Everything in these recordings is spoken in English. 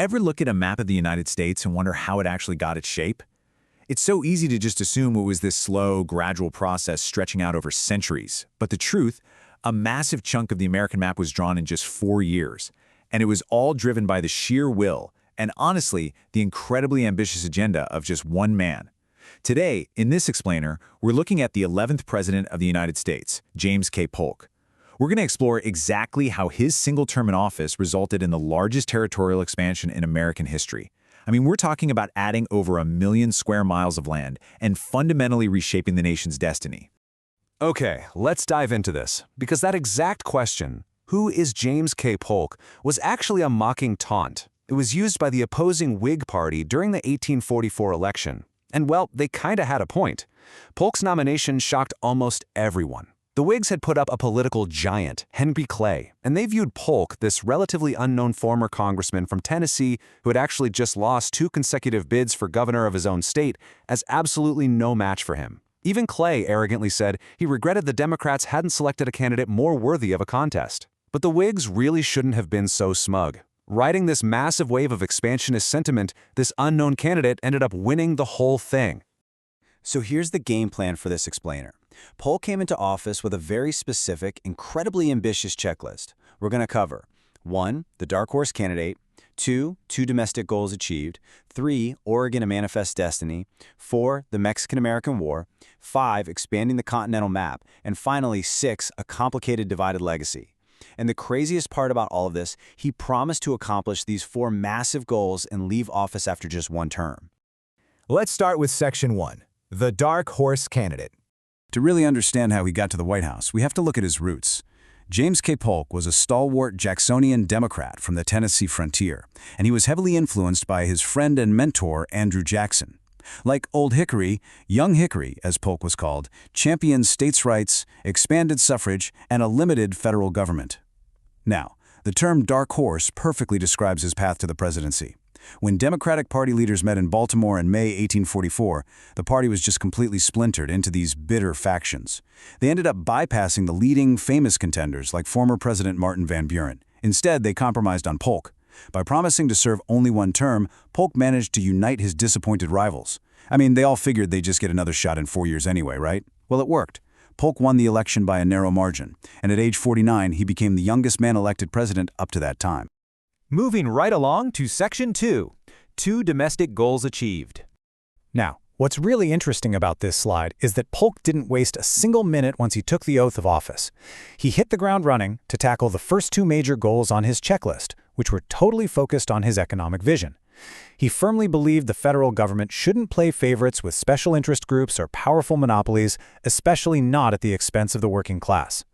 Ever look at a map of the United States and wonder how it actually got its shape? It's so easy to just assume it was this slow, gradual process stretching out over centuries. But the truth, a massive chunk of the American map was drawn in just 4 years. And it was all driven by the sheer will, and honestly, the incredibly ambitious agenda of just one man. Today, in this explainer, we're looking at the 11th President of the United States, James K. Polk. We're going to explore exactly how his single term in office resulted in the largest territorial expansion in American history. I mean, we're talking about adding over 1 million square miles of land and fundamentally reshaping the nation's destiny. Okay, let's dive into this, because that exact question, who is James K. Polk, was actually a mocking taunt. It was used by the opposing Whig Party during the 1844 election. And well, they kinda had a point. Polk's nomination shocked almost everyone. The Whigs had put up a political giant, Henry Clay, and they viewed Polk, this relatively unknown former congressman from Tennessee who had actually just lost 2 consecutive bids for governor of his own state, as absolutely no match for him. Even Clay arrogantly said he regretted the Democrats hadn't selected a candidate more worthy of a contest. But the Whigs really shouldn't have been so smug. Riding this massive wave of expansionist sentiment, this unknown candidate ended up winning the whole thing. So here's the game plan for this explainer. Polk came into office with a very specific, incredibly ambitious checklist. We're going to cover 1. The dark horse candidate, 2. 2 domestic goals achieved, 3. Oregon a manifest destiny, 4. The Mexican-American War, 5. Expanding the continental map, and finally 6. A complicated divided legacy. And the craziest part about all of this, he promised to accomplish these 4 massive goals and leave office after just 1 term. Let's start with Section 1, the dark horse candidate. To really understand how he got to the White House, we have to look at his roots. James K. Polk was a stalwart Jacksonian Democrat from the Tennessee frontier, and he was heavily influenced by his friend and mentor, Andrew Jackson. Like Old Hickory, Young Hickory, as Polk was called, championed states' rights, expanded suffrage, and a limited federal government. Now, the term dark horse perfectly describes his path to the presidency. When Democratic Party leaders met in Baltimore in May 1844, the party was just completely splintered into these bitter factions. They ended up bypassing the leading, famous contenders like former President Martin Van Buren. Instead, they compromised on Polk. By promising to serve only 1 term, Polk managed to unite his disappointed rivals. I mean, they all figured they'd just get another shot in 4 years anyway, right? Well, it worked. Polk won the election by a narrow margin, and at age 49, he became the youngest man elected president up to that time. Moving right along to Section 2, 2 domestic goals achieved. Now, what's really interesting about this slide is that Polk didn't waste a single minute once he took the oath of office. He hit the ground running to tackle the first 2 major goals on his checklist, which were totally focused on his economic vision. He firmly believed the federal government shouldn't play favorites with special interest groups or powerful monopolies, especially not at the expense of the working class.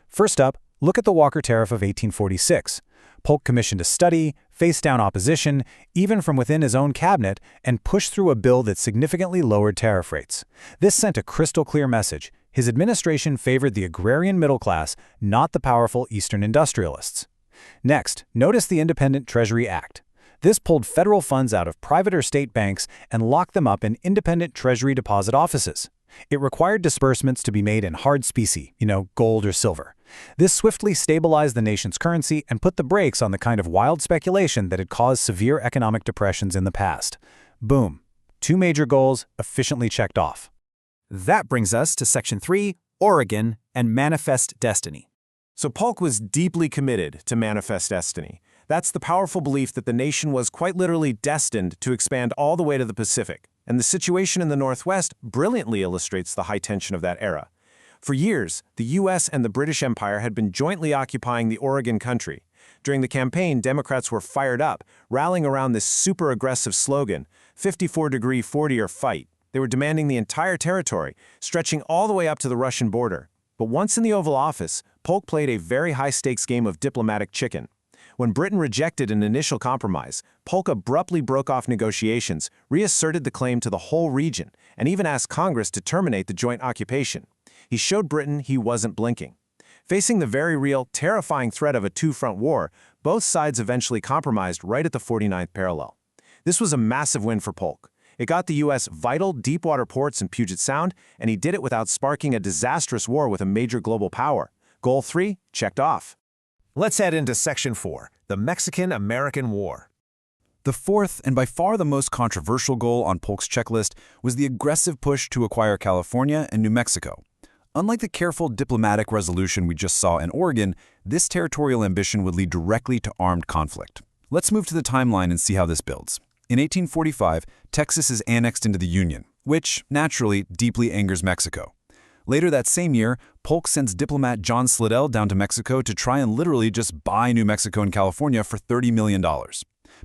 First up, look at the Walker Tariff of 1846. Polk commissioned a study, faced down opposition, even from within his own cabinet, and pushed through a bill that significantly lowered tariff rates. This sent a crystal-clear message. His administration favored the agrarian middle class, not the powerful Eastern industrialists. Next, notice the Independent Treasury Act. This pulled federal funds out of private or state banks and locked them up in independent Treasury deposit offices. It required disbursements to be made in hard specie, gold or silver. This swiftly stabilized the nation's currency and put the brakes on the kind of wild speculation that had caused severe economic depressions in the past. Boom. 2 major goals efficiently checked off. That brings us to Section 3, Oregon and Manifest Destiny. So Polk was deeply committed to manifest destiny. That's the powerful belief that the nation was quite literally destined to expand all the way to the Pacific. And the situation in the Northwest brilliantly illustrates the high tension of that era. For years, the U.S. and the British Empire had been jointly occupying the Oregon country. During the campaign, Democrats were fired up, rallying around this super-aggressive slogan, 54-40 or fight. They were demanding the entire territory, stretching all the way up to the Russian border. But once in the Oval Office, Polk played a very high-stakes game of diplomatic chicken. When Britain rejected an initial compromise, Polk abruptly broke off negotiations, reasserted the claim to the whole region, and even asked Congress to terminate the joint occupation. He showed Britain he wasn't blinking. Facing the very real, terrifying threat of a 2-front war, both sides eventually compromised right at the 49th parallel. This was a massive win for Polk. It got the U.S. vital deepwater ports in Puget Sound, and he did it without sparking a disastrous war with a major global power. Goal 3, checked off. Let's head into Section 4, the Mexican-American War. The fourth, and by far the most controversial goal on Polk's checklist, was the aggressive push to acquire California and New Mexico. Unlike the careful diplomatic resolution we just saw in Oregon, this territorial ambition would lead directly to armed conflict. Let's move to the timeline and see how this builds. In 1845, Texas is annexed into the Union, which, naturally, deeply angers Mexico. Later that same year, Polk sends diplomat John Slidell down to Mexico to try and literally just buy New Mexico and California for $30 million.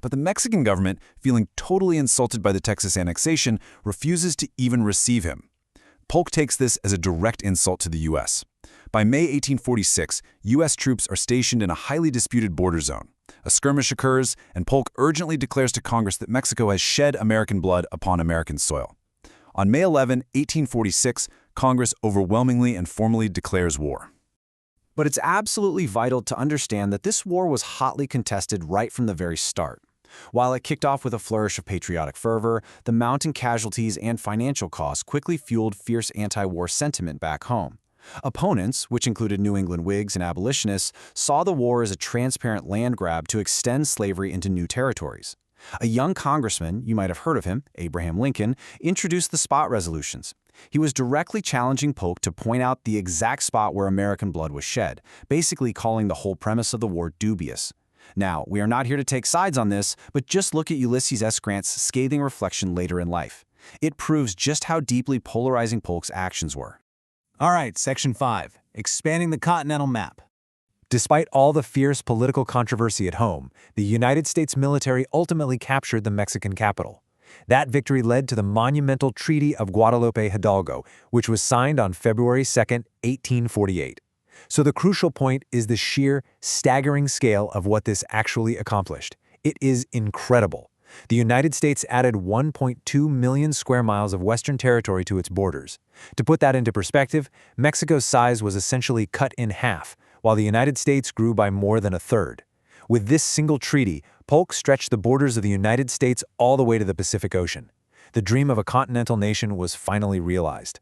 But the Mexican government, feeling totally insulted by the Texas annexation, refuses to even receive him. Polk takes this as a direct insult to the U.S. By May 1846, U.S. troops are stationed in a highly disputed border zone. A skirmish occurs, and Polk urgently declares to Congress that Mexico has shed American blood upon American soil. On May 11, 1846, Congress overwhelmingly and formally declares war. But it's absolutely vital to understand that this war was hotly contested right from the very start. While it kicked off with a flourish of patriotic fervor, the mounting casualties and financial costs quickly fueled fierce anti-war sentiment back home. Opponents, which included New England Whigs and abolitionists, saw the war as a transparent land grab to extend slavery into new territories. A young congressman, you might have heard of him, Abraham Lincoln, introduced the spot resolutions. He was directly challenging Polk to point out the exact spot where American blood was shed, basically calling the whole premise of the war dubious. Now, we are not here to take sides on this, but just look at Ulysses S. Grant's scathing reflection later in life. It proves just how deeply polarizing Polk's actions were. All right, Section 5, expanding the continental map. Despite all the fierce political controversy at home, the United States military ultimately captured the Mexican capital. That victory led to the monumental Treaty of Guadalupe Hidalgo, which was signed on February 2, 1848. So the crucial point is the sheer, staggering scale of what this actually accomplished. It is incredible. The United States added 1.2 million square miles of Western territory to its borders. To put that into perspective, Mexico's size was essentially cut in half, while the United States grew by more than a third. With this single treaty, Polk stretched the borders of the United States all the way to the Pacific Ocean. The dream of a continental nation was finally realized.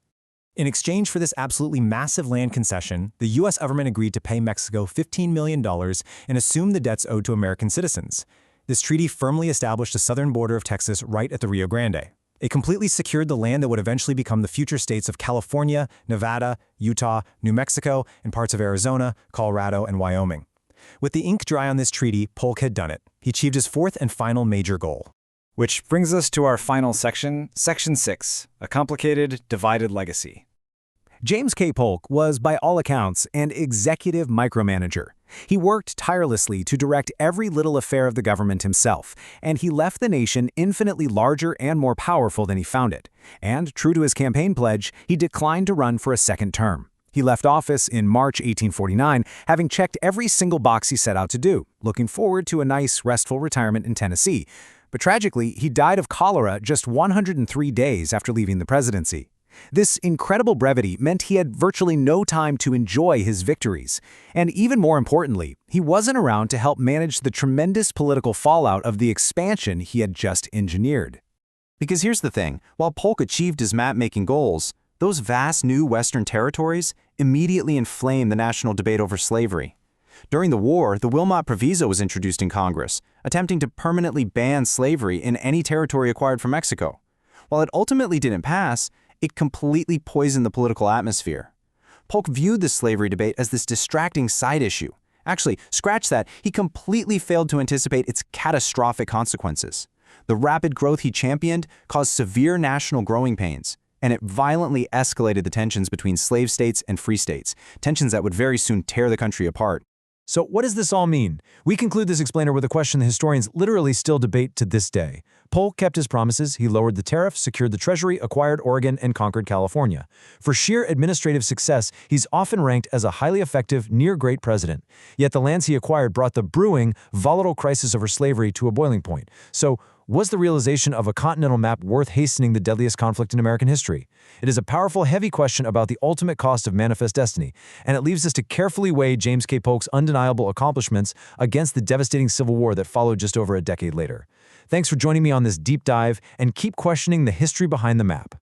In exchange for this absolutely massive land concession, the U.S. government agreed to pay Mexico $15 million and assume the debts owed to American citizens. This treaty firmly established the southern border of Texas right at the Rio Grande. It completely secured the land that would eventually become the future states of California, Nevada, Utah, New Mexico, and parts of Arizona, Colorado, and Wyoming. With the ink dry on this treaty, Polk had done it. He achieved his fourth and final major goal. Which brings us to our final section, Section 6, a complicated, divided legacy. James K. Polk was, by all accounts, an executive micromanager. He worked tirelessly to direct every little affair of the government himself, and he left the nation infinitely larger and more powerful than he found it. And, true to his campaign pledge, he declined to run for a second term. He left office in March 1849, having checked every single box he set out to do, looking forward to a nice, restful retirement in Tennessee. But tragically, he died of cholera just 103 days after leaving the presidency. This incredible brevity meant he had virtually no time to enjoy his victories. And even more importantly, he wasn't around to help manage the tremendous political fallout of the expansion he had just engineered. Because here's the thing, while Polk achieved his map-making goals, those vast new Western territories immediately inflamed the national debate over slavery. During the war, the Wilmot Proviso was introduced in Congress, attempting to permanently ban slavery in any territory acquired from Mexico. While it ultimately didn't pass, it completely poisoned the political atmosphere. Polk viewed the slavery debate as this distracting side issue. Actually, scratch that, he completely failed to anticipate its catastrophic consequences. The rapid growth he championed caused severe national growing pains, and it violently escalated the tensions between slave states and free states, tensions that would very soon tear the country apart. So what does this all mean? We conclude this explainer with a question the historians literally still debate to this day. Polk kept his promises. He lowered the tariff, secured the Treasury, acquired Oregon, and conquered California. For sheer administrative success, he's often ranked as a highly effective, near-great president. Yet the lands he acquired brought the brewing, volatile crisis over slavery to a boiling point. So, was the realization of a continental map worth hastening the deadliest conflict in American history? It is a powerful, heavy question about the ultimate cost of manifest destiny, and it leaves us to carefully weigh James K. Polk's undeniable accomplishments against the devastating Civil War that followed just over a decade later. Thanks for joining me on this deep dive, and keep questioning the history behind the map.